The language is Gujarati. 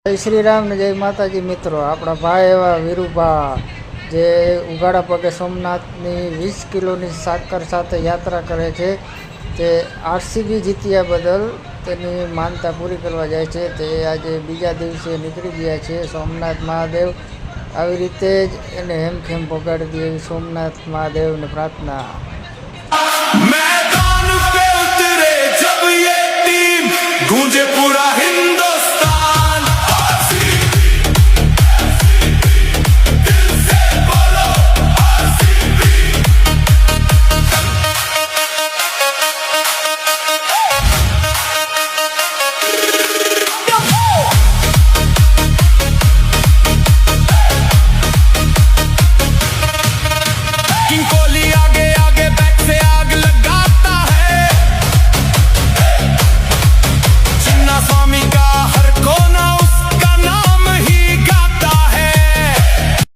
જય શ્રી રામ ને જય માતાજી મિત્રો। આપણા ભાઈ એવા વીરુભા જે ઉઘાડા પગે સોમનાથની 20 કિલોની સાકર સાથે યાત્રા કરે છે, તે આરસીબી જીત્યા બદલ તેની માનતા પૂરી કરવા જાય છે। તે આજે બીજા દિવસે નીકળી ગયા છે। સોમનાથ મહાદેવ આવી રીતે જ એને હેમખેમ પગાડી દે એવી સોમનાથ મહાદેવને પ્રાર્થના। मैदान पे उतरे जब ये टीम गूंजे पूरा हिंदुस्तान।